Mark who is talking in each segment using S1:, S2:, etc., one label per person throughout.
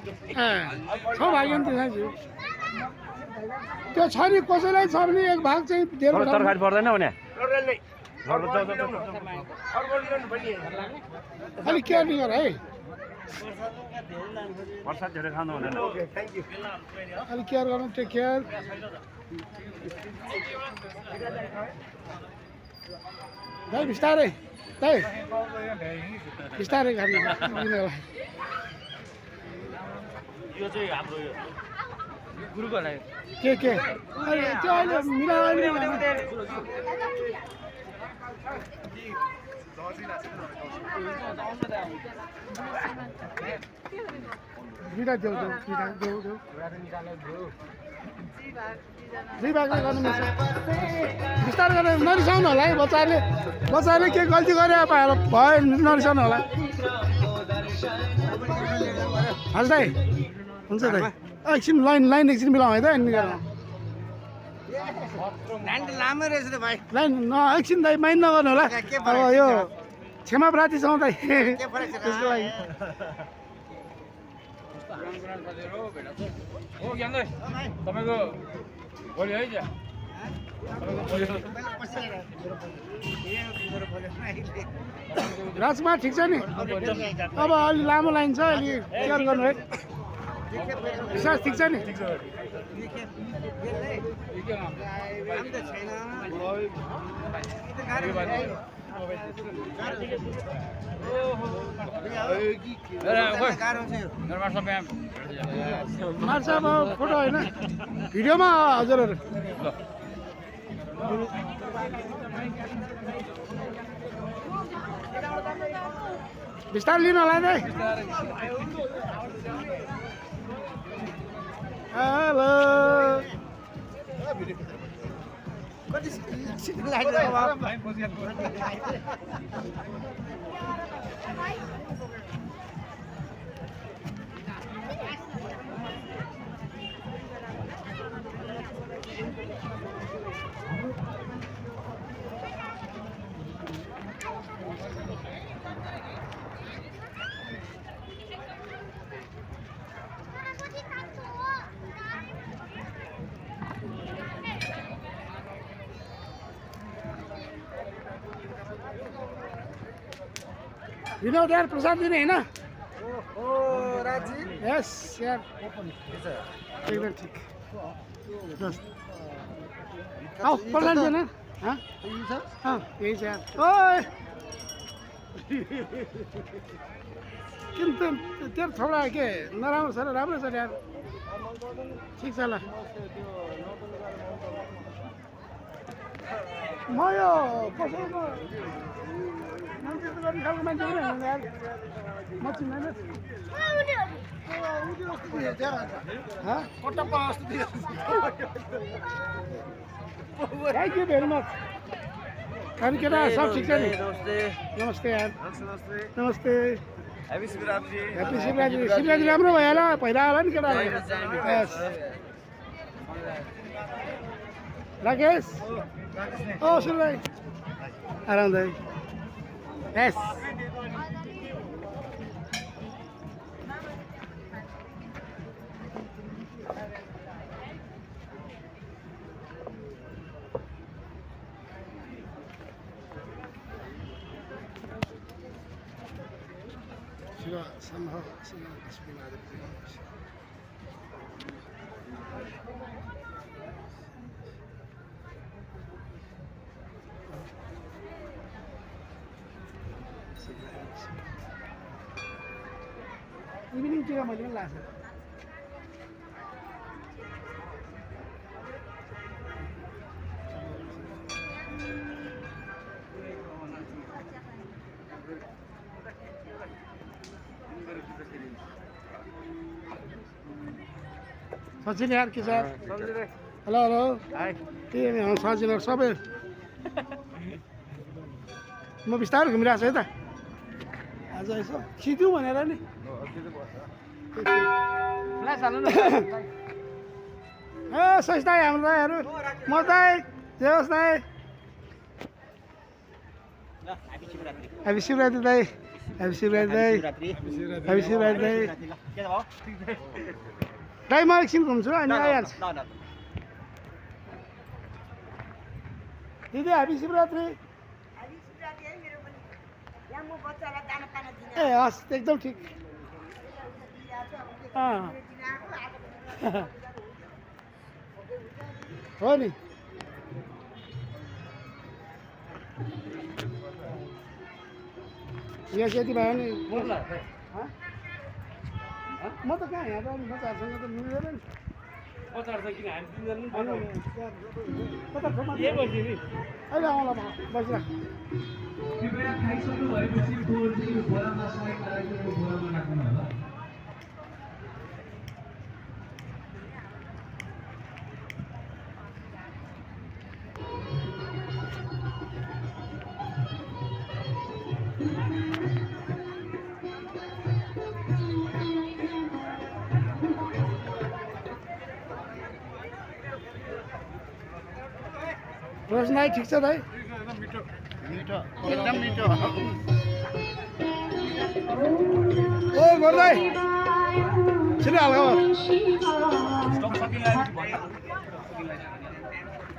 S1: छ भाग्यो नि त्यो त्यो छ नि कसैलाई छ भने एक भाग चाहिँ दिएर
S2: तरकारी पर्दैन भने
S1: अलिक केयर नि गर है
S2: वर्षा धेरै खानु हुँदैन
S1: अलिक केयर गर्नु टेक केयर दाइ बिस्तारै दाइ बिस्तारै खानु
S2: यो चाहिँ हाम्रो यो गुरुको लागि
S1: के त्यो अहिले मिलाएर दुईवटा देऊ दुई भागले गर्नु मिल्छ बिस्तारै गरेर नरिसाउनु होला है बच्चाले के गल्ती गरे भयो नरिसाउनु होला हजुर दाइ हुन्छ दाइ एकछिन लाइन एकछिन मिलाउँ है त
S3: लामै रहेछ त भाइ
S1: लाइन एकछिन दाइ माइन नगर्नु होला अब यो क्षमा प्रार्थी छौँ दाइ त्यसको लागि
S2: तपाईँको भोलि है
S1: राजमा ठिक छ नि अब अलि लामो लाइन छ अलि केयर गर्नु है विश्वास ठिक छ नि मार्छ अब फोटो होइन भिडियोमा हजुरहरू बिस्तारै लिनु होला है हेलो विनोद यार प्रसाद दिने होइन यस यार एकदम ठिक आऊ प्रसाद दिने यही छ यार ओए किन तेरो थोडा के नराम्रो छ र राम्रो छ यार ठिक छ ल म यो कसैको खालको मान्छे पनि हुनु यार म चिन्दैन थ्याङ्क यू भेरी मच अनि केटा सब ठिक छ नि नमस्ते यार नमस्ते ह्याप्पी शिवरात्रि राम्रो भयो होला पहिला होला नि केटालाई राकेश ओ सुरभाइ आराम दाइ यस Shiva somehow has been other things. इभिनिङतिर मैले पनि लाग्छ सचिन यार के छ हेलो हेलो ए सचिनहरू सबै म बिस्तारै घुमिरहेको छु है त आज यसो खिच्यौँ भनेर नि ए सस्ता हाम्रो दाइहरू म दाइ जे होस् दाइ ह्याप्पी शिवरात्रि दाइ ह्याप्पी शिवरात्रि दाई ह्याप्पी शिवरात्रि दाई
S2: के भयो
S1: दाई म एकछिन घुम्छु अनि आइहाल्छु दिदी ह्याप्पी शिवरात्रि ए हस् एकदम ठिक हो नि यहाँ यति भयो नि म त कहाँ यहाँ त अनि बच्चाहरूसँग त मिल्दैन नि अहिले आउँला म बसिरा
S4: कृपया खाइसक्नु भएपछि बोर्डले बोरामा सहयोग गराइदिनु बोरामा राख्नु होला
S1: रोशनाई ठिक छ दाइ
S3: एकदम मिठो
S1: ओ गर्दै छिटो हाल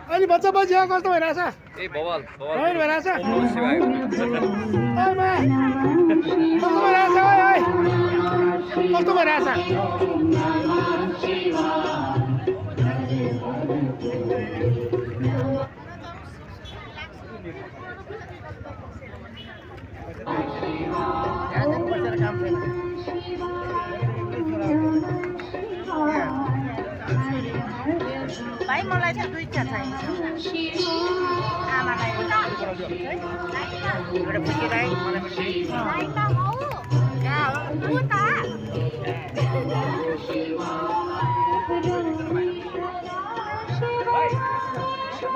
S1: अनि बच्चा बच्ची कस्तो भइरहेछ
S5: ए बवाल
S1: रमाइलो भइरहेछ
S5: शिवाय
S1: कस्तो भइरहेछ कस्तो भइरहेछ
S6: भाइ मलाई चाहिँ दुईटा चाहिन्छ आमालाई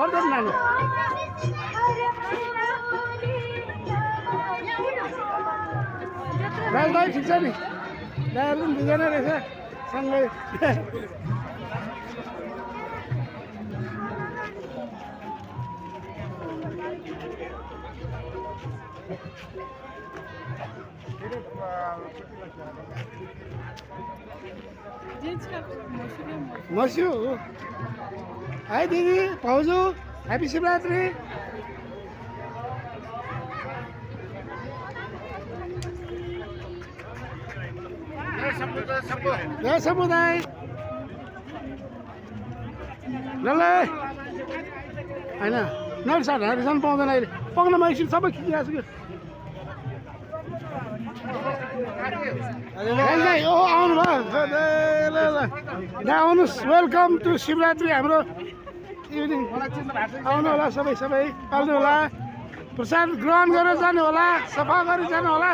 S1: गर्दैन नानी दाइ दाइ ठिक छ नि दाइहरू पनि दुईजना रहेछ सँगै मस्यु हाई दिदी भाउजू ह्याप्पी शिवरात्रि जय समुदाय ल होइन नयाँ साथीहरू सानो पाउँदैन अहिले पाउन म एकछिन सबै खिचिरहेको छु कि ओ आउनु भयो ल ल यहाँ आउनुहोस् वेलकम टु शिवरात्रि हाम्रो इभिनिङ आउनु होला सबै पाल्नु होला प्रसाद ग्रहण गरेर जानु होला सफा गरेर जानु होला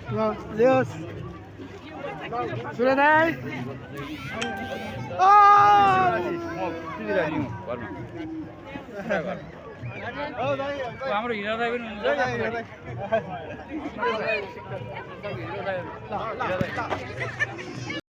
S1: ल ल्याओस् सुरेदाई
S5: हाम्रो हिरा दाइ पनि हुन्छ